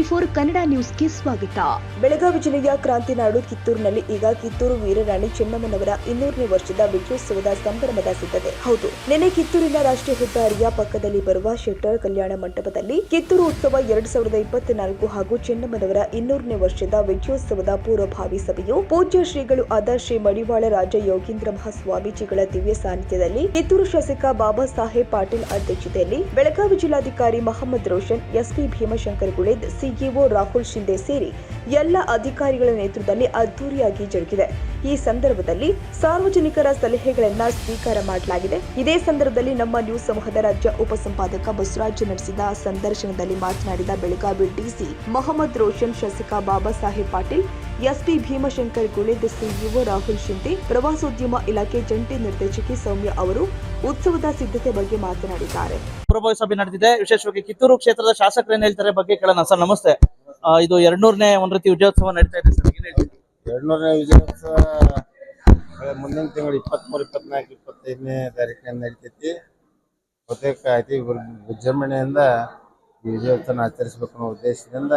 24 ಕನ್ನಡ ನ್ಯೂಸ್ಗೆ ಸ್ವಾಗತ. ಬೆಳಗಾವಿ ಜಿಲ್ಲೆಯ ಕ್ರಾಂತಿನಾಡು ಕಿತ್ತೂರಿನಲ್ಲಿ ಈಗ ಕಿತ್ತೂರು ವೀರರಾಣಿ ಚೆನ್ನಮ್ಮನವರ 200ನೇ ವರ್ಷದ ವಿಜಯೋತ್ಸವದ ಸಂಭ್ರಮದ ಸಿದ್ಧತೆ. ಹೌದು, ನಿನ್ನೆ ಕಿತ್ತೂರಿನ ರಾಷ್ಟ್ರೀಯ ಹೆದ್ದಾರಿಯ ಪಕ್ಕದಲ್ಲಿ ಬರುವ ಶೆಟ್ಟರ್ ಕಲ್ಯಾಣ ಮಂಟಪದಲ್ಲಿ ಕಿತ್ತೂರು ಉತ್ಸವ 2024 ಹಾಗೂ ಚೆನ್ನಮ್ಮನವರ 200ನೇ ವರ್ಷದ ವಿಜಯೋತ್ಸವದ ಪೂರ್ವಭಾವಿ ಸಭೆಯು ಪೂಜ್ಯ ಶ್ರೀಗಳು ಆದ ಶ್ರೀ ಮಡಿವಾಳ ರಾಜ ಯೋಗೀಂದ್ರ ಮಹಾಸ್ವಾಮೀಜಿಗಳ ದಿವ್ಯ ಸಾನ್ನಿಧ್ಯದಲ್ಲಿ ಕಿತ್ತೂರು ಶಾಸಕ ಬಾಬಾ ಸಾಹೇಬ್ ಪಾಟೀಲ್ ಅಧ್ಯಕ್ಷತೆಯಲ್ಲಿ ಬೆಳಗಾವಿ ಜಿಲ್ಲಾಧಿಕಾರಿ ಮಹಮ್ಮದ್ ರೋಷನ್, ಎಸ್ಪಿ ಭೀಮಶಂಕರ್ ಗುಳೇದ್, ಸಿಇಒ ರಾಹುಲ್ ಶಿಂದೆ ಸೇರಿ ಎಲ್ಲ ಅಧಿಕಾರಿಗಳ ನೇತೃತ್ವದಲ್ಲಿ ಅದ್ದೂರಿಯಾಗಿ ಜರುಗಿದೆ. ಈ ಸಂದರ್ಭದಲ್ಲಿ ಸಾರ್ವಜನಿಕರ ಸಲಹೆಗಳನ್ನು ಸ್ವೀಕಾರ ಮಾಡಲಾಗಿದೆ. ಇದೇ ಸಂದರ್ಭದಲ್ಲಿ ನಮ್ಮ ನ್ಯೂಸ್ ಸಮೂಹದ ರಾಜ್ಯ ಉಪಸಂಪಾದಕ ಬಸವರಾಜ್ ನಡೆಸಿದ ಸಂದರ್ಶನದಲ್ಲಿ ಮಾತನಾಡಿದ ಬೆಳಗಾವಿ ಡಿಸಿ ಮಹಮ್ಮದ್ ರೋಷನ್, ಶಾಸಕ ಬಾಬಾ ಸಾಹೇಬ್ ಪಾಟೀಲ್, ಎಸ್ಪಿ ಭೀಮಶಂಕರ್ ಗುಳೇದ್, ಸಿಇಒ ರಾಹುಲ್ ಶಿಂದೆ, ಪ್ರವಾಸೋದ್ಯಮ ಇಲಾಖೆ ಜಂಟಿ ನಿರ್ದೇಶಕಿ ಸೌಮ್ಯ ಅವರು ಉತ್ಸವದ ಸಿದ್ಧತೆ ಬಗ್ಗೆ ಮಾತನಾಡಿದ್ದಾರೆ. ಪೂರ್ವಭಾವಿ ಸಭೆ ನಡೆದಿದೆ. ವಿಶೇಷವಾಗಿ ಕಿತ್ತೂರು ಕ್ಷೇತ್ರದ ಶಾಸಕರು ಏನ್ ಹೇಳ್ತಾರೆ ಬಗ್ಗೆ ಕೇಳೋಣ. ಸರ್ ನಮಸ್ತೆ. ಇದು 200ನೇ ಒಂದ್ ರೀತಿ ವಿಜಯೋತ್ಸವ ನಡೀತಾ ಇದೆ ಸರ್, ಏನ್ ಹೇಳ್ತೀವಿ? 200ನೇ ವಿಜಯೋತ್ಸವ ಮುಂದಿನ ತಿಂಗಳು 23, 24, 25ನೇ ತಾರೀಕಿನ ನಡೀತೈತಿ. ಬಹುತೇಕ ಐತಿ ವಿಜೃಂಭಣೆಯಿಂದ ಈ ವಿಜಯೋತ್ಸವ ಆಚರಿಸಬೇಕು ಅನ್ನೋ ಉದ್ದೇಶದಿಂದ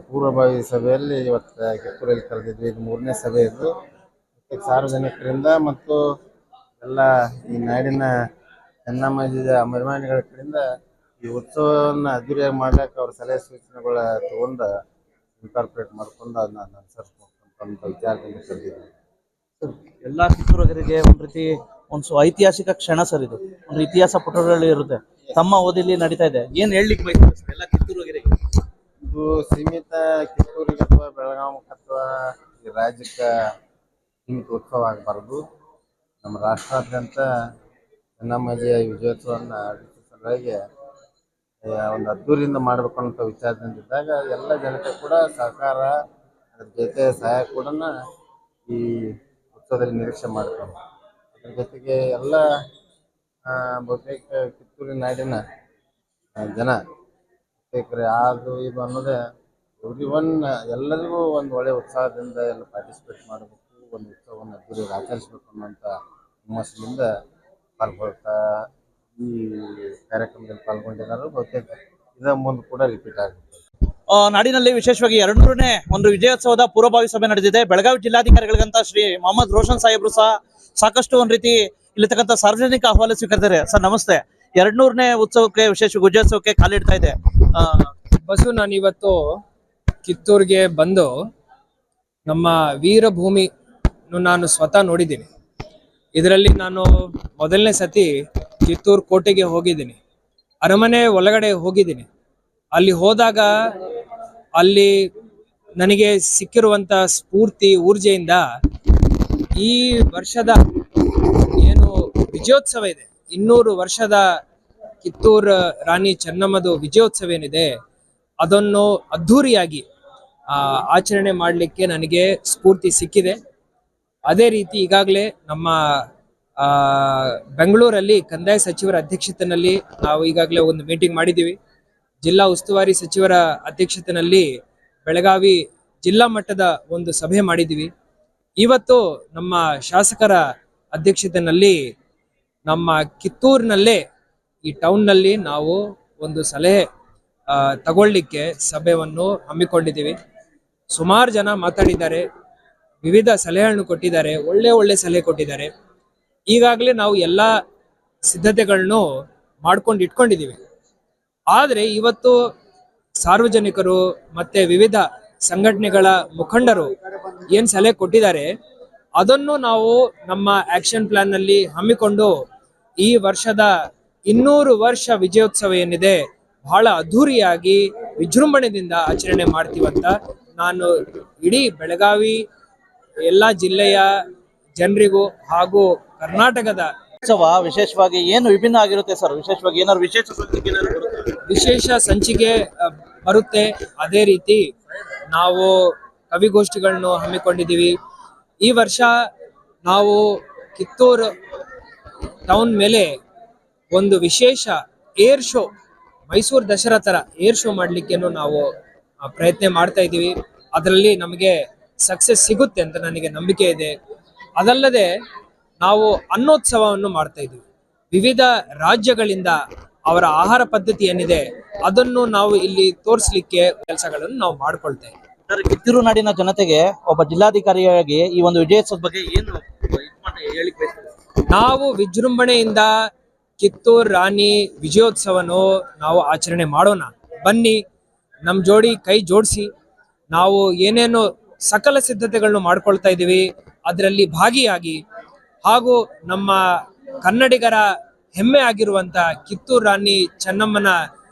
ಪೂರ್ವಭಾವಿ ಸಭೆಯಲ್ಲಿ ಇವತ್ತು ಕಿತ್ತೂರಲ್ಲಿ ಕರೆದಿದ್ವಿ. ಇದು 3ನೇ ಸಭೆ. ಇದು ಸಾರ್ವಜನಿಕರಿಂದ ಮತ್ತು ಎಲ್ಲ ಈ ನಾಡಿನ ಚೆನ್ನಮ್ಮಾಜಿ ಅಭಿಮಾನಿಗಳ ಕಡೆಯಿಂದ ಈ ಉತ್ಸವವನ್ನು ಅದ್ದೂರಿಯಾಗಿ ಮಾಡ್ಲಿಕ್ಕೆ ಅವ್ರ ಸಲಹೆ ಸೂಚನೆಗಳ ತಗೊಂಡು ಇನ್ಕಾರ್ಪೊರೇಟ್ ಮಾಡ್ಕೊಂಡು ಅದನ್ನ ಅನುಸರಿಸ್ಬೇಕಂತ ವಿಚಾರದಿಂದ ಕರೆದಿದ್ವಿ. ಎಲ್ಲಾ ಕಿತ್ತೂರಿಗರಿಗೆ ಒಂದ್ ರೀತಿ ಒಂದು ಐತಿಹಾಸಿಕ ಕ್ಷಣ ಸರ್. ಇದು ಒಂದು ಇತಿಹಾಸ ಪುಟಗಳಲ್ಲಿ ಇರುತ್ತೆ. ತಮ್ಮ ಓದಿಲಿ ನಡೀತಾ ಇದೆ. ಏನ್ ಹೇಳಲಿಕ್ಕೆ ಬಯಸ್ತಾರೆ ಸರ್ ಎಲ್ಲ ಕಿತ್ತೂರಿಗರಿಗೆ? ಇದು ಸೀಮಿತ ಕಿತ್ತೂರಿಗೆ ಅಥವಾ ಬೆಳಗಾವಿಗೆ ಅಥವಾ ಈ ರಾಜ್ಯಕ್ಕೆ ಸೀಮಿತ ಉತ್ಸವ ಆಗಬಾರ್ದು. ನಮ್ಮ ರಾಷ್ಟ್ರಾದ್ಯಂತ ಚೆನ್ನಮ್ಮಾಜಿಯ ವಿಜಯೋತ್ಸವವನ್ನು ಸಲುವಾಗಿ ಒಂದು ಅದ್ದೂರಿಯಿಂದ ಮಾಡಬೇಕು ಅನ್ನೋ ವಿಚಾರದಿಂದಿದ್ದಾಗ ಎಲ್ಲ ಜನತೆ ಕೂಡ ಸಹಕಾರ, ಅದ್ರ ಜೊತೆ ಸಹಾಯ ಕೂಡ ಈ ಉತ್ಸವದಲ್ಲಿ ನಿರೀಕ್ಷೆ ಮಾಡ್ತಾರೆ. ಅದ್ರ ಜೊತೆಗೆ ಎಲ್ಲ ಬಹುತೇಕ ಕಿತ್ತೂರಿನ ನಾಡಿನ ಜನ ಅದು ಇದು ಅನ್ನೋದೇ ಎಲ್ಲರಿಗೂ ಒಂದು ಒಳ್ಳೆಯ ಉತ್ಸಾಹದಿಂದ ಎಲ್ಲ ಪಾರ್ಟಿಸಿಪೇಟ್ ಮಾಡಬೇಕು, ಒಂದು ಉತ್ಸವವನ್ನು ಅದ್ದೂರಿಯಾಗಿ ಆಚರಿಸಬೇಕು ಅನ್ನೋಂಥ ಹುಮ್ಮಸ್ಸಿನಿಂದ ಪಾಲ್ಗೊಳ್ತಾ ಈ ಕಾರ್ಯಕ್ರಮದಲ್ಲಿ ಪಾಲ್ಗೊಂಡಿದ್ದಾರೆ. ಬಹುತೇಕ ಇದರ ಮುಂದೆ ಕೂಡ ರಿಪೀಟ್ ಆಗುತ್ತೆ. ನಾಡಿನಲ್ಲಿ ವಿಶೇಷವಾಗಿ 200ನೇ ಒಂದು ವಿಜಯೋತ್ಸವದ ಪೂರ್ವಭಾವಿ ಸಭೆ ನಡೆದಿದೆ. ಬೆಳಗಾವಿ ಜಿಲ್ಲಾಧಿಕಾರಿಗಳಿಗಂತ ಶ್ರೀ ಮೊಹಮ್ಮದ್ ರೋಷನ್ ಸಾಹೇಬ್ರು ಸಹ ಸಾಕಷ್ಟು ಒಂದ್ ರೀತಿ ಇಲ್ಲಿರ್ತಕ್ಕಂಥ ಸಾರ್ವಜನಿಕ ಅಹವಾಲು ಸ್ವೀಕರಿಸಿದ್ದಾರೆ. ಸರ್ ನಮಸ್ತೆ. 200ನೇ ಉತ್ಸವಕ್ಕೆ ವಿಶೇಷ ವಿಜಯೋತ್ಸವಕ್ಕೆ ಕಾಲಿಡ್ತಾ ಇದೆ. ಬಸು, ನಾನು ಇವತ್ತು ಕಿತ್ತೂರಿಗೆ ಬಂದು ನಮ್ಮ ವೀರಭೂಮಿ ನಾನು ಸ್ವತಃ ನೋಡಿದ್ದೀನಿ. ಇದರಲ್ಲಿ ನಾನು ಮೊದಲನೇ ಸತಿ ಕಿತ್ತೂರು ಕೋಟೆಗೆ ಹೋಗಿದ್ದೀನಿ, ಅರಮನೆ ಒಳಗಡೆ ಹೋಗಿದ್ದೀನಿ. ಅಲ್ಲಿ ಹೋದಾಗ ಅಲ್ಲಿ ನನಗೆ ಸಿಕ್ಕಿರುವಂಥ ಸ್ಫೂರ್ತಿ, ಊರ್ಜೆಯಿಂದ ಈ ವರ್ಷದ ಏನು ವಿಜಯೋತ್ಸವ ಇದೆ, 200 ವರ್ಷದ ಕಿತ್ತೂರು ರಾಣಿ ಚೆನ್ನಮ್ಮದು ವಿಜಯೋತ್ಸವ ಏನಿದೆ ಅದನ್ನು ಅದ್ಧೂರಿಯಾಗಿ ಆಚರಣೆ ಮಾಡಲಿಕ್ಕೆ ನನಗೆ ಸ್ಫೂರ್ತಿ ಸಿಕ್ಕಿದೆ. ಅದೇ ರೀತಿ ಈಗಾಗಲೇ ನಮ್ಮ ಬೆಂಗಳೂರಲ್ಲಿ ಕಂದಾಯ ಸಚಿವರ ಅಧ್ಯಕ್ಷತೆಯಲ್ಲಿ ನಾವು ಈಗಾಗಲೇ ಒಂದು ಮೀಟಿಂಗ್ ಮಾಡಿದ್ದೀವಿ. ಜಿಲ್ಲಾ ಉಸ್ತುವಾರಿ ಸಚಿವರ ಅಧ್ಯಕ್ಷತೆಯಲ್ಲಿ ಬೆಳಗಾವಿ ಜಿಲ್ಲಾ ಮಟ್ಟದ ಒಂದು ಸಭೆ ಮಾಡಿದ್ದೀವಿ. ಇವತ್ತು ನಮ್ಮ ಶಾಸಕರ ಅಧ್ಯಕ್ಷತೆಯಲ್ಲಿ ನಮ್ಮ ಕಿತ್ತೂರಿನಲ್ಲೇ ಈ ಟೌನ್ನಲ್ಲಿ ನಾವು ಒಂದು ಸಲಹೆ ತಗೊಳ್ಳಿಕ್ಕೆ ಸಭೆಯನ್ನು ಹಮ್ಮಿಕೊಂಡಿದ್ದೀವಿ. ಸುಮಾರು ಜನ ಮಾತಾಡಿದ್ದಾರೆ, ವಿವಿಧ ಸಲಹೆಗಳನ್ನು ಕೊಟ್ಟಿದ್ದಾರೆ, ಒಳ್ಳೆ ಸಲಹೆ ಕೊಟ್ಟಿದ್ದಾರೆ. ಈಗಾಗಲೇ ನಾವು ಎಲ್ಲ ಸಿದ್ಧತೆಗಳನ್ನು ಮಾಡ್ಕೊಂಡು ಇಟ್ಕೊಂಡಿದ್ದೀವಿ. ಆದರೆ ಇವತ್ತು ಸಾರ್ವಜನಿಕರು ಮತ್ತೆ ವಿವಿಧ ಸಂಘಟನೆಗಳ ಮುಖಂಡರು ಏನು ಸಲಹೆ ಕೊಟ್ಟಿದ್ದಾರೆ ಅದನ್ನು ನಾವು ನಮ್ಮ ಆಕ್ಷನ್ ಪ್ಲಾನ್ ನಲ್ಲಿ ಹಮ್ಮಿಕೊಂಡು ಈ ವರ್ಷದ 200 ವರ್ಷ ವಿಜಯೋತ್ಸವ ಏನಿದೆ ಬಹಳ ಅದ್ಧೂರಿಯಾಗಿ ವಿಜೃಂಭಣೆಯಿಂದ ಆಚರಣೆ ಮಾಡ್ತೀವಂತ ನಾನು ಇಡೀ ಬೆಳಗಾವಿ ಎಲ್ಲ ಜಿಲ್ಲೆಯ ಜನರಿಗೂ ಹಾಗೂ ಕರ್ನಾಟಕದ ಉತ್ಸವ ವಿಶೇಷವಾಗಿ ಏನು ವಿಭಿನ್ನ ಆಗಿರುತ್ತೆ ಸರ್? ವಿಶೇಷವಾಗಿ ಏನಾದ್ರು ವಿಶೇಷ ಸಂಚಿಕೆ ಬರುತ್ತೆ. ಅದೇ ರೀತಿ ನಾವು ಕವಿಗೋಷ್ಠಿಗಳನ್ನು ಹಮ್ಮಿಕೊಂಡಿದ್ದೀವಿ. ಈ ವರ್ಷ ನಾವು ಕಿತ್ತೂರು ಟೌನ್ ಮೇಲೆ ಒಂದು ವಿಶೇಷ ಏರ್ ಶೋ, ಮೈಸೂರು ದಸರಾ ತರ ಏರ್ ಶೋ ಮಾಡ್ಲಿಕ್ಕೇನು ನಾವು ಪ್ರಯತ್ನ ಮಾಡ್ತಾ ಇದ್ದೀವಿ. ಅದರಲ್ಲಿ ನಮಗೆ ಸಕ್ಸಸ್ ಸಿಗುತ್ತೆ ಅಂತ ನನಗೆ ನಂಬಿಕೆ ಇದೆ. ಅದಲ್ಲದೆ ನಾವು ಅನ್ನೋತ್ಸವವನ್ನು ಮಾಡ್ತಾ ಇದ್ದೀವಿ. ವಿವಿಧ ರಾಜ್ಯಗಳಿಂದ ಅವರ ಆಹಾರ ಪದ್ಧತಿ ಏನಿದೆ ಅದನ್ನು ನಾವು ಇಲ್ಲಿ ತೋರಿಸ್ಲಿಕ್ಕೆ ಕೆಲಸಗಳನ್ನು ನಾವು ಮಾಡ್ಕೊಳ್ತಾ ಇದ್ದೀವಿ. ಸರ್, ಕಿತ್ತೂರು ನಾಡಿನ ಜನತೆಗೆ ಒಬ್ಬ ಜಿಲ್ಲಾಧಿಕಾರಿಯಾಗಿ ಈ ಒಂದು ವಿಜಯೋತ್ಸವದ ಬಗ್ಗೆ ಏನು ಹೇಳಿಕ್ ಬಯಸ್ತೀರಿ? ನಾವು ವಿಜೃಂಭಣೆಯಿಂದ ಕಿತ್ತೂರು ರಾಣಿ ವಿಜಯೋತ್ಸವನು ನಾವು ಆಚರಣೆ ಮಾಡೋಣ. ಬನ್ನಿ, ನಮ್ಮ ಜೋಡಿ ಕೈ ಜೋಡಿಸಿ ನಾವು ಏನೇನು ಸಕಲ ಸಿದ್ಧತೆಗಳನ್ನು ಮಾಡ್ಕೊಳ್ತಾ ಇದ್ದೀವಿ ಅದರಲ್ಲಿ ಭಾಗಿಯಾಗಿ, ಹಾಗೂ ನಮ್ಮ ಕನ್ನಡಿಗರ ಹೆಮ್ಮೆ ಆಗಿರುವಂತ ಕಿತ್ತೂರು ರಾಣಿ ಚೆನ್ನಮ್ಮನ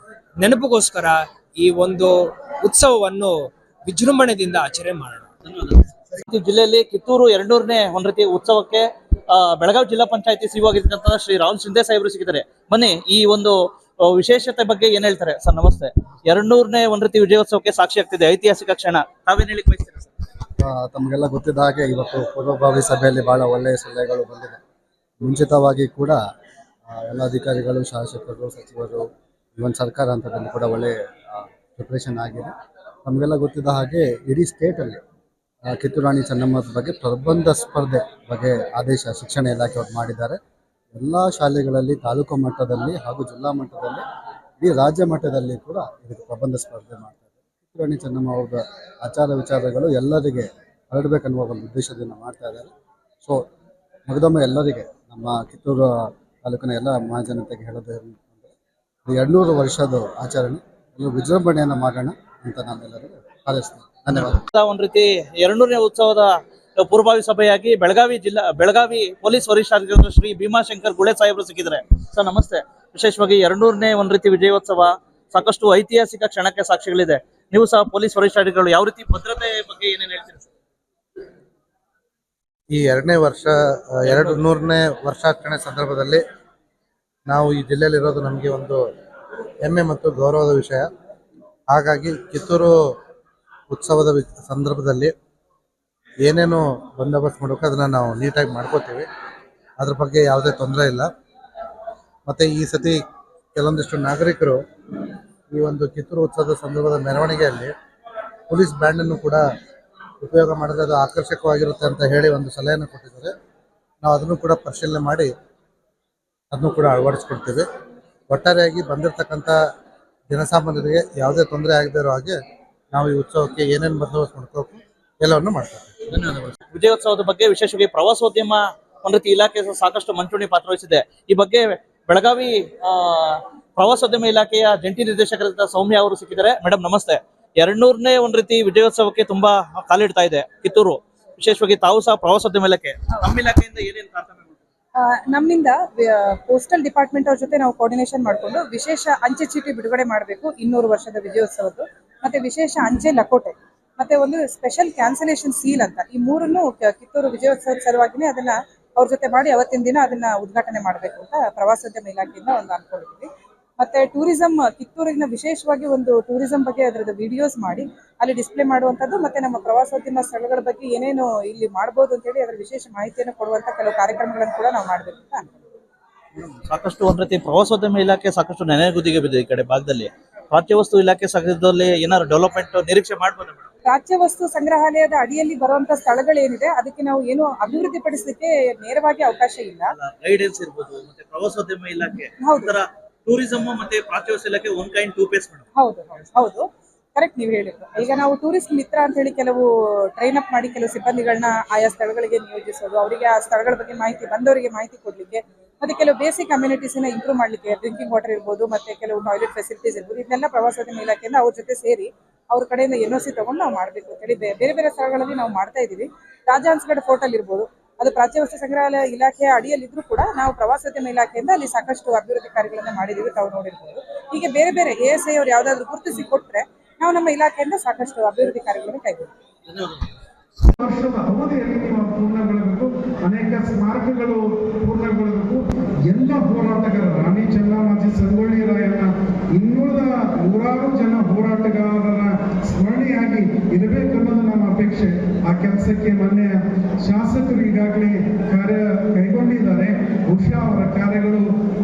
ನೆನಪಿಗೋಸ್ಕರ ಈ ಒಂದು ಉತ್ಸವವನ್ನು ವಿಜೃಂಭಣೆಯಿಂದ ಆಚರಣೆ ಮಾಡೋಣ. ಈ ಜಿಲ್ಲೆಯಲ್ಲಿ ಕಿತ್ತೂರು 200ನೇ ಒಂದ್ ರೀತಿ ಉತ್ಸವಕ್ಕೆ ಬೆಳಗಾವಿ ಜಿಲ್ಲಾ ಪಂಚಾಯತಿ ಸಿಇಒ ಆಗಿರ್ತಕ್ಕಂಥ ಶ್ರೀ ರಾಹುಲ್ ಶಿಂದೆ ಸಾಹೇಬರು ಸಿಕ್ಕಿದ್ದಾರೆ. ಬನ್ನಿ, ಈ ಒಂದು ವಿಶೇಷತೆ ಬಗ್ಗೆ ಏನ್ ಹೇಳ್ತಾರೆ ಸರ್? ನಮಸ್ತೆ. 200ನೇ ಒಂದ್ ರೀತಿ ವಿಜಯೋತ್ಸವಕ್ಕೆ ಸಾಕ್ಷಿ ಆಗ್ತಿದೆ, ಐತಿಹಾಸಿಕ ಕ್ಷಣ. ತಾವೇನ್ ಹೇಳಿಕ್ ಬಯಸ್ತೀರಾ ಸರ್? ತಮಗೆಲ್ಲ ಗೊತ್ತಿದ್ದ ಹಾಗೆ ಇವತ್ತು ಪೂರ್ವಭಾವಿ ಸಭೆಯಲ್ಲಿ ಬಹಳ ಒಳ್ಳೆಯ ಸಲಹೆಗಳು ಬಂದಿದೆ. ಮುಂಚಿತವಾಗಿ ಕೂಡ ಎಲ್ಲ ಅಧಿಕಾರಿಗಳು, ಶಾಸಕರು, ಸಚಿವರು, ಇವನ್ ಸರ್ಕಾರ ಹಂತದಲ್ಲಿ ಕೂಡ ಒಳ್ಳೆ ಪ್ರಿಪ್ರೇಷನ್ ಆಗಿದೆ. ನಮಗೆಲ್ಲ ಗೊತ್ತಿದ್ದ ಹಾಗೆ ಇಡೀ ಸ್ಟೇಟಲ್ಲಿ ಕಿತ್ತೂರು ರಾಣಿ ಚೆನ್ನಮ್ಮದ ಬಗ್ಗೆ ಪ್ರಬಂಧ ಸ್ಪರ್ಧೆ ಬಗ್ಗೆ ಆದೇಶ ಶಿಕ್ಷಣ ಇಲಾಖೆಯವರು ಮಾಡಿದ್ದಾರೆ. ಎಲ್ಲ ಶಾಲೆಗಳಲ್ಲಿ ತಾಲೂಕು ಮಟ್ಟದಲ್ಲಿ ಹಾಗೂ ಜಿಲ್ಲಾ ಮಟ್ಟದಲ್ಲಿ ಇಡೀ ರಾಜ್ಯ ಮಟ್ಟದಲ್ಲಿ ಕೂಡ ಇದಕ್ಕೆ ಪ್ರಬಂಧ ಸ್ಪರ್ಧೆ ಮಾಡ್ತಾರೆ. ಕಿತ್ತೂರು ರಾಣಿ ಚೆನ್ನಮ್ಮ ಅವರ ಆಚಾರ ವಿಚಾರಗಳು ಎಲ್ಲರಿಗೆ ಹರಡಬೇಕನ್ನುವ ಒಂದು ಉದ್ದೇಶದಿಂದ ಮಾಡ್ತಾ ಇದ್ದಾರೆ. ಸೊ ಮಗದೊಮ್ಮೆ ಎಲ್ಲರಿಗೆ, ನಮ್ಮ ಕಿತ್ತೂರು ತಾಲೂಕಿನ ಎಲ್ಲ ಮಹಾಜನತೆಗೆ ಹೇಳೋದು 200 ವರ್ಷದ ಆಚರಣೆ ಎಲ್ಲರೂ ವಿಜೃಂಭಣೆಯನ್ನು ಮಾಡೋಣ ಅಂತ ನಾನೆಲ್ಲರಿಗೂ ಹಾರೈಸ್ತೀನಿ. ಧನ್ಯವಾದ. ಒಂದ್ ರೀತಿ 200ನೇ ಉತ್ಸವದ ಪೂರ್ವಭಾವಿ ಸಭೆಯಾಗಿ ಬೆಳಗಾವಿ ಪೊಲೀಸ್ ವರಿಷ್ಠಾಧಿಕಾರಿ ಶ್ರೀ ಭೀಮಾಶಂಕರ್ ಗುಳೆ ಸಾಹೇಬರು ಸಿಕ್ಕಿದ್ದಾರೆ. ಸರ್, ನಮಸ್ತೆ. ವಿಶೇಷವಾಗಿ 200ನೇ ಒಂದ್ ರೀತಿ ವಿಜಯೋತ್ಸವ ಸಾಕಷ್ಟು ಐತಿಹಾಸಿಕ ಕ್ಷಣಕ್ಕೆ ಸಾಕ್ಷಿಗಳಿದೆ. ನೀವು ಸಹ ಪೊಲೀಸ್ ವರಿಷ್ಠಾಧಿಕಾರಿಗಳು, ಯಾವ ರೀತಿ ಭದ್ರತೆ ಬಗ್ಗೆ ಏನೇನು ಹೇಳ್ತೀರಿ ಸರ್? ಈ 200ನೇ ವರ್ಷಾಚರಣೆ ಸಂದರ್ಭದಲ್ಲಿ ನಾವು ಈ ಜಿಲ್ಲೆಯಲ್ಲಿರೋದು ನಮಗೆ ಒಂದು ಹೆಮ್ಮೆ ಮತ್ತು ಗೌರವದ ವಿಷಯ. ಹಾಗಾಗಿ ಕಿತ್ತೂರು ಉತ್ಸವದ ಸಂದರ್ಭದಲ್ಲಿ ಏನೇನು ಬಂದೋಬಸ್ತ್ ಮಾಡಬೇಕು ಅದನ್ನು ನಾವು ನೀಟಾಗಿ ಮಾಡ್ಕೋತೀವಿ. ಅದ್ರ ಬಗ್ಗೆ ಯಾವುದೇ ತೊಂದರೆ ಇಲ್ಲ. ಮತ್ತು ಈ ಸತಿ ಕೆಲವೊಂದಿಷ್ಟು ನಾಗರಿಕರು ಈ ಒಂದು ಕಿತ್ತೂರು ಉತ್ಸವದ ಸಂದರ್ಭದ ಮೆರವಣಿಗೆಯಲ್ಲಿ ಪೊಲೀಸ್ ಬ್ಯಾಂಡನ್ನು ಕೂಡ ಉಪಯೋಗ ಮಾಡಿದ್ರೆ ಅದು ಆಕರ್ಷಕವಾಗಿರುತ್ತೆ ಅಂತ ಹೇಳಿ ಒಂದು ಸಲಹೆಯನ್ನು ಕೊಟ್ಟಿದ್ದಾರೆ. ನಾವು ಅದನ್ನು ಕೂಡ ಪರಿಶೀಲನೆ ಮಾಡಿ ಅದನ್ನು ಕೂಡ ಅಳವಡಿಸ್ಕೊಡ್ತೀವಿ. ಒಟ್ಟಾರೆಯಾಗಿ ಬಂದಿರತಕ್ಕಂಥ ಜನಸಾಮಾನ್ಯರಿಗೆ ಯಾವುದೇ ತೊಂದರೆ ಆಗದೇ ಇರೋ ಹಾಗೆ ನಾವು ಈ ಉತ್ಸವಕ್ಕೆ ಏನೇನು ಬಂದೋಬಸ್ತ್ ಮಾಡ್ಕೋಬೇಕು ಎಲ್ಲವನ್ನು ಮಾಡ್ತೀವಿ. ಧನ್ಯವಾದಗಳು. ವಿಜಯೋತ್ಸವದ ಬಗ್ಗೆ ವಿಶೇಷವಾಗಿ ಪ್ರವಾಸೋದ್ಯಮ ಒಂದ್ ರೀತಿ ಇಲಾಖೆ ಸಾಕಷ್ಟು ಮಂಚೂಣಿ ಪಾತ್ರ ವಹಿಸಿದೆ. ಈ ಬಗ್ಗೆ ಬೆಳಗಾವಿ ಪ್ರವಾಸೋದ್ಯಮ ಇಲಾಖೆಯ ಜಂಟಿ ನಿರ್ದೇಶಕರಾದ ಸೌಮ್ಯ ಅವರು ಸಿಕ್ಕಿದ್ದಾರೆ. ಮೇಡಮ್, ನಮಸ್ತೆ. 200ನೇ ಒಂದ್ ರೀತಿ ವಿಜಯೋತ್ಸವಕ್ಕೆ ತುಂಬಾ ಕಾಲಿಡ್ತಾ ಇದೆ ಕಿತ್ತೂರು. ವಿಶೇಷವಾಗಿ ತಾವು ಸಹ ಪ್ರವಾಸೋದ್ಯಮ ಇಲಾಖೆ, ನಮ್ಮ ಇಲಾಖೆಯಿಂದ ಏನೇನು ಪ್ರಾರ್ಥನೆ? ನಮ್ಮಿಂದ ಪೋಸ್ಟಲ್ ಡಿಪಾರ್ಟ್ಮೆಂಟ್ ಅವ್ರ ಜೊತೆ ನಾವು ಕೋಆರ್ಡಿನೇಷನ್ ಮಾಡಿಕೊಂಡು ವಿಶೇಷ ಅಂಚೆ ಚೀಟಿ ಬಿಡುಗಡೆ ಮಾಡಬೇಕು 200 ವರ್ಷದ ವಿಜಯೋತ್ಸವದ್ದು, ಮತ್ತೆ ವಿಶೇಷ ಅಂಚೆ ಲಕೋಟೆ, ಮತ್ತೆ ಒಂದು ಸ್ಪೆಷಲ್ ಕ್ಯಾನ್ಸಲೇಷನ್ ಸೀಲ್ ಅಂತ, ಈ ಮೂರನ್ನು ಕಿತ್ತೂರು ವಿಜಯೋತ್ಸವದ ಸಲುವಾಗಿನೇ ಅದನ್ನ ಅವ್ರ ಜೊತೆ ಮಾಡಿ ಅವತ್ತಿನ ದಿನ ಅದನ್ನ ಉದ್ಘಾಟನೆ ಮಾಡಬೇಕು ಅಂತ ಪ್ರವಾಸೋದ್ಯಮ ಇಲಾಖೆಯಿಂದ ಒಂದು ಅನ್ಕೊಂಡಿದ್ವಿ. ಮತ್ತೆ ಟೂರಿಸಂ, ಕಿತ್ತೂರಿನ ವಿಶೇಷವಾಗಿ ಒಂದು ಟೂರಿಸಂ ಬಗ್ಗೆ ಅದರದ್ದು ವಿಡಿಯೋಸ್ ಮಾಡಿ ಅಲ್ಲಿ ಡಿಸ್ಪ್ಲೇ ಮಾಡುವಂಥದ್ದು, ಮತ್ತೆ ನಮ್ಮ ಪ್ರವಾಸೋದ್ಯಮ ಸ್ಥಳಗಳ ಬಗ್ಗೆ ಏನೇನು ಇಲ್ಲಿ ಮಾಡ್ಬೋದು ಅಂತ ಹೇಳಿ ಅದರ ವಿಶೇಷ ಮಾಹಿತಿಯನ್ನು ಕೊಡುವಂತ ಕೆಲವು ಕಾರ್ಯಕ್ರಮಗಳನ್ನು ಕೂಡ ನಾವು ಮಾಡಬೇಕು ಅಂತ ಅನ್ಕೊಂಡಿದ್ವಿ. ಸಾಕಷ್ಟು ಒಂದ್ ರೀತಿ ಪ್ರವಾಸೋದ್ಯಮ ಇಲಾಖೆ ಸಾಕಷ್ಟು ನೆನೆಗುದಿಗೆ ಬಿದ್ದಿದೆ ಈ ಕಡೆ ಭಾಗದಲ್ಲಿ. ಪ್ರಾಚ್ಯ ವಸ್ತು ಇಲಾಖೆ ಸಹಯೋಗದಲ್ಲಿ ಏನಾದ್ರು ಡೆವಲಪ್ಮೆಂಟ್ ನಿರೀಕ್ಷೆ ಮಾಡ್ಬೋದು ಮೇಡಮ್? ಪ್ರಾಚ್ಯ ವಸ್ತು ಸಂಗ್ರಹಾಲಯದ ಅಡಿಯಲ್ಲಿ ಬರುವಂತ ಸ್ಥಳಗಳೇನಿದೆ ಅದಕ್ಕೆ ನಾವು ಏನು ಅಭಿವೃದ್ಧಿ ಪಡಿಸಲಿಕ್ಕೆ ನೇರವಾಗಿ ಅವಕಾಶ ಇಲ್ಲ. ಗೈಡೆನ್ಸ್ ಇರ್ಬೋದು, ಮತ್ತೆ ಪ್ರವಾಸೋದ್ಯಮ ಇಲಾಖೆ, ಟೂರಿಸಂ ಮತ್ತೆ ಪ್ರಾಚ್ಯ ವಸ್ತು ಇಲಾಖೆ ಒನ್ ಕೈಂಡ್ ಟೂ ಪೇಸ್ ಮೇಡಮ್. ಹೌದು, ಕರೆಕ್ಟ್ ನೀವು ಹೇಳಿದ್ರು. ಈಗ ನಾವು ಟೂರಿಸ್ಟ್ ಮಿತ್ರ ಅಂತ ಹೇಳಿ ಕೆಲವು ಟ್ರೈನ್ ಅಪ್ ಮಾಡಿ ಕೆಲವು ಸಿಬ್ಬಂದಿಗಳನ್ನ ಆಯಾ ಸ್ಥಳಗಳಿಗೆ ನಿಯೋಜಿಸೋದು, ಅವರಿಗೆ ಆ ಸ್ಥಳಗಳ ಬಗ್ಗೆ ಮಾಹಿತಿ, ಬಂದವರಿಗೆ ಮಾಹಿತಿ ಕೊಡ್ಲಿಕ್ಕೆ, ಮತ್ತೆ ಕೆಲವು ಬೇಸಿಕ್ ಕಮ್ಯುನಿಟೀಸ್ ಇಂಪ್ರೂವ್ ಮಾಡ್ಲಿಕ್ಕೆ, ಡ್ರಿಂಕಿಂಗ್ ವಾಟರ್ ಇರ್ಬೋದು, ಮತ್ತೆ ಕೆಲವು ಟಾಯ್ಲೆಟ್ ಫೆಸಿಲಿಟೀಸ್ ಇರ್ಬೋದು, ಇದನ್ನೆಲ್ಲ ಪ್ರವಾಸೋದ್ಯಮ ಇಲಾಖೆಯಿಂದ ಅವ್ರ ಜೊತೆ ಸೇರಿ ಅವ್ರ ಕಡೆಯಿಂದ NOC ತಗೊಂಡು ನಾವು ಮಾಡಬೇಕು ಅಂತ ಹೇಳಿ ಬೇರೆ ಬೇರೆ ಸ್ಥಳಗಳಲ್ಲಿ ನಾವು ಮಾಡ್ತಾ ಇದ್ದೀವಿ. ರಾಜಹಂಸಗಢ ಫೋರ್ಟ್ ಅಲ್ಲಿ ಇರ್ಬೋದು, ಅದು ಪ್ರಾಚ್ಯ ವಸ್ತು ಸಂಗ್ರಹಾಲಯ ಇಲಾಖೆಯ ಅಡಿಯಲ್ಲಿದ್ರೂ ಕೂಡ ನಾವು ಪ್ರವಾಸೋದ್ಯಮ ಇಲಾಖೆಯಿಂದ ಅಲ್ಲಿ ಸಾಕಷ್ಟು ಅಭಿವೃದ್ಧಿ ಕಾರ್ಯಗಳನ್ನ ಮಾಡಿದೀವಿ, ತಾವು ನೋಡಿರ್ಬೋದು. ಹೀಗೆ ಬೇರೆ ಬೇರೆ ASI ಅವ್ರು ಯಾವ್ದಾದ್ರು ಗುರುತಿಸಿ ಕೊಟ್ರೆ ನಾವು ನಮ್ಮ ಇಲಾಖೆಯಿಂದ ಸಾಕಷ್ಟು ಅಭಿವೃದ್ಧಿ ಕಾರ್ಯಗಳನ್ನು ಕೈಗೊಳ್ತೀವಿ. ವರ್ಷದ ಅವಧಿಯಲ್ಲಿ ಪೂರ್ಣಗೊಳ್ಳಬೇಕು, ಅನೇಕ ಸ್ಮಾರಕಗಳು ಪೂರ್ಣಗೊಳ್ಳಬೇಕು. ಎಲ್ಲ ಹೋರಾಟಗಾರ ರಾಣಿ ಚೆನ್ನಮ್ಮಾಜಿ ಸಂಗೊಳ್ಳಿ ರಾಯಣ್ಣ ಇನ್ನುಳಿದ 100 ಜನ ಹೋರಾಟಗಾರರ ಸ್ಮರಣೆಯಾಗಿ ಇರಬೇಕನ್ನೋದು ನಮ್ಮ ಅಪೇಕ್ಷೆ. ಆ ಕೆಲಸಕ್ಕೆ ಮೊನ್ನೆ ಶಾಸಕರು ಈಗಾಗಲೇ ಕಾರ್ಯ ಕೈಗೊಂಡಿದ್ದಾರೆ. ಬಹುಶಃ ಅವರ ಕಾರ್ಯಗಳು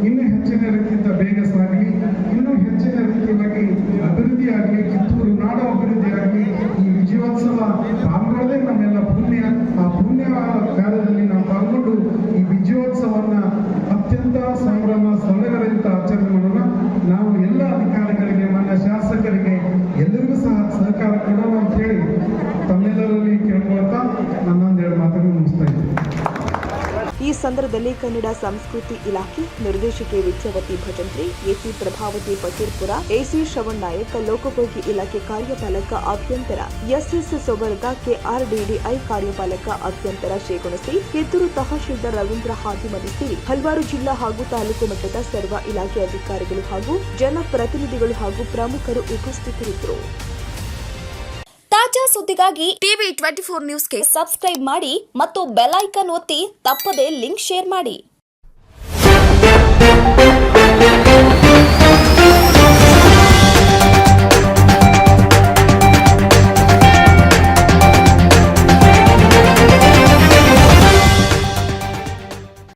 ಇನ್ನೂ ಹೆಚ್ಚಿನ ರೀತಿಯಿಂದ ಬೇಗ ಸಾಗಲಿ, ಇನ್ನೂ ಹೆಚ್ಚಿನ ರೀತಿಯಾಗಿ ಅಭಿವೃದ್ಧಿಯಾಗಲಿ, ಕಿತ್ತೂರು ನಾಡು ಅಭಿವೃದ್ಧಿಯಾಗಲಿ. ಈ ವಿಜಯೋತ್ಸವ ಪಾಲ್ಗೊಳ್ಳದೆ ನಮ್ಮೆಲ್ಲ ಪುಣ್ಯ. ಆ ಪುಣ್ಯ ಕಾರ್ಯದಲ್ಲಿ ನಾವು ಪಾಲ್ಗೊಂಡು ಈ ವಿಜಯೋತ್ಸವನ್ನ ಅತ್ಯಂತ ಸಂಭ್ರಮ ಸಡಗರದಿಂದ ಆಚರಣೆ ಮಾಡೋಣ. ಕೊಡೋಣ ಅಂತ ಹೇಳಿ ತಮ್ಮೆಲ್ಲರಲ್ಲಿ ಕೇಳ್ಕೊಳ್ತಾ ನನ್ನೊಂದೆರಡು ಮಾತನ್ನು ಮುಗಿಸ್ತಾ ಇದ್ದೀನಿ. ಈ ಸಂದರ್ಭದಲ್ಲಿ ಕನ್ನಡ ಸಂಸ್ಕೃತಿ ಇಲಾಖೆ ನಿರ್ದೇಶಕಿ ವಿದ್ಯಾವತಿ ಭಜಂತ್ರಿ, ಎಸಿ ಪ್ರಭಾವತಿ ಫಕೀರ್ಪುರ, ಎಸಿ ಶ್ರವಣ್ ನಾಯಕ್, ಲೋಕೋಪಯೋಗಿ ಇಲಾಖೆ ಕಾರ್ಯಪಾಲಕ ಅಭಿಯಂತರ ಎಸ್ಎಸ್ ಸೊಬರ್ಗ, ಕೆಆರ್ಡಿಡಿಐ ಕಾರ್ಯಪಾಲಕ ಅಭಿಯಂತರ ಶೇಗುಣಸಿ, ಕಿತ್ತೂರು ತಹಶೀಲ್ದಾರ್ ರವೀಂದ್ರ ಹಾದಿಮನಿ ಸೇರಿ ಹಲವಾರು ಜಿಲ್ಲಾ ಹಾಗೂ ತಾಲೂಕು ಮಟ್ಟದ ಸರ್ವ ಇಲಾಖೆ ಅಧಿಕಾರಿಗಳು ಹಾಗೂ ಜನಪ್ರತಿನಿಧಿಗಳು ಹಾಗೂ ಪ್ರಮುಖರು ಉಪಸ್ಥಿತರಿದ್ದರು. ತಾಜಾ ಸುದ್ದಿಗಾಗಿ ಟಿವಿ 24 ನ್ಯೂಸ್ಗೆ ಸಬ್ಸ್ಕ್ರೈಬ್ ಮಾಡಿ ಮತ್ತು ಬೆಲ್ ಐಕಾನ್ ಒತ್ತಿ ತಪ್ಪದೇ ಲಿಂಕ್ ಶೇರ್ ಮಾಡಿ.